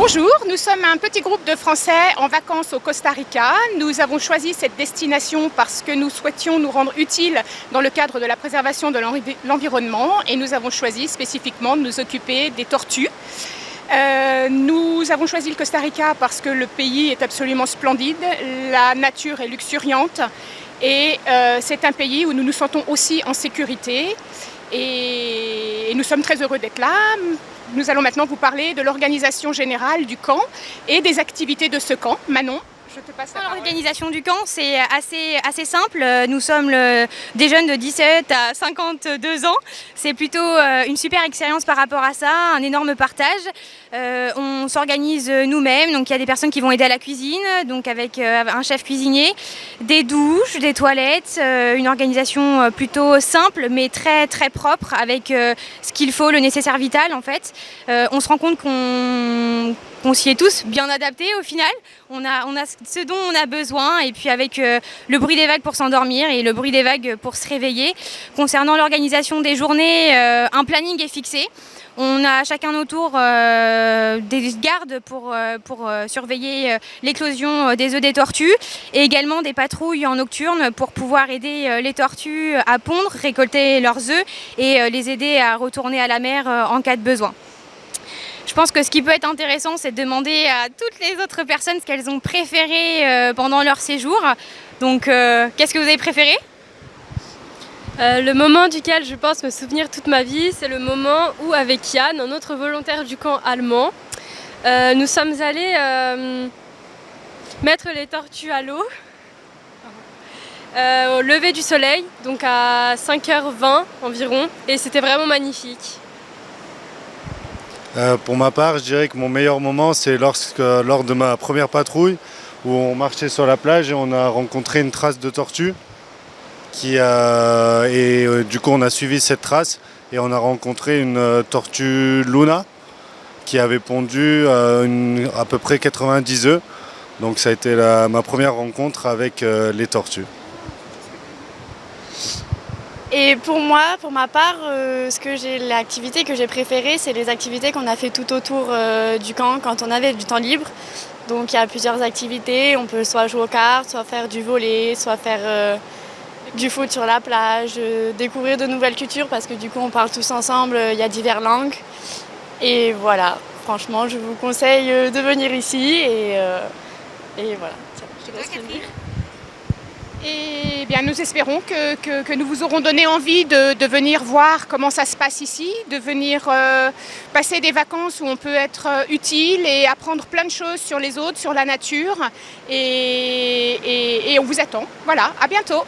Bonjour, nous sommes un petit groupe de Français en vacances au Costa Rica. Nous avons choisi cette destination parce que nous souhaitions nous rendre utiles dans le cadre de la préservation de l'environnement et nous avons choisi spécifiquement de nous occuper des tortues. Nous avons choisi le Costa Rica parce que le pays est absolument splendide, la nature est luxuriante et c'est un pays où nous nous sentons aussi en sécurité et nous sommes très heureux d'être là. Nous allons maintenant vous parler de l'organisation générale du camp et des activités de ce camp. Manon, je te passe la parole. L'organisation du camp, c'est assez simple. Nous sommes des jeunes de 17 à 52 ans. C'est plutôt une super expérience par rapport à ça, un énorme partage. On s'organise nous-mêmes, donc il y a des personnes qui vont aider à la cuisine, donc avec un chef cuisinier, des douches, des toilettes, une organisation plutôt simple mais très très propre avec ce qu'il faut, le nécessaire vital en fait. On se rend compte qu'on s'y est tous bien adaptés au final. On a ce dont on a besoin et puis avec le bruit des vagues pour s'endormir et le bruit des vagues pour se réveiller. Concernant l'organisation des journées, un planning est fixé. On a chacun nos tours des gardes pour surveiller l'éclosion des œufs des tortues et également des patrouilles en nocturne pour pouvoir aider les tortues à pondre, récolter leurs œufs et les aider à retourner à la mer en cas de besoin. Je pense que ce qui peut être intéressant, c'est de demander à toutes les autres personnes ce qu'elles ont préféré pendant leur séjour. Donc, qu'est-ce que vous avez préféré ? Le moment duquel je pense me souvenir toute ma vie, c'est le moment où, avec Yann, un autre volontaire du camp allemand, nous sommes allés mettre les tortues à l'eau au lever du soleil, donc à 5h20 environ, et c'était vraiment magnifique. Pour ma part, je dirais que mon meilleur moment, c'est lors de ma première patrouille, où on marchait sur la plage et on a rencontré une trace de tortue. Du coup, on a suivi cette trace et on a rencontré une tortue Luna qui avait pondu à peu près 90 œufs. Donc ça a été ma première rencontre avec les tortues. Et pour ma part, l'activité que j'ai préférée, c'est les activités qu'on a fait tout autour du camp quand on avait du temps libre. Donc il y a plusieurs activités, on peut soit jouer aux cartes, soit faire du volley, soit faire du foot sur la plage, découvrir de nouvelles cultures parce que du coup on parle tous ensemble, il y a diverses langues. Et voilà, franchement je vous conseille de venir ici et voilà. Je te laisse finir. Eh bien, nous espérons que nous vous aurons donné envie de venir voir comment ça se passe ici, de venir passer des vacances où on peut être utile et apprendre plein de choses sur les autres, sur la nature. Et on vous attend. Voilà, à bientôt.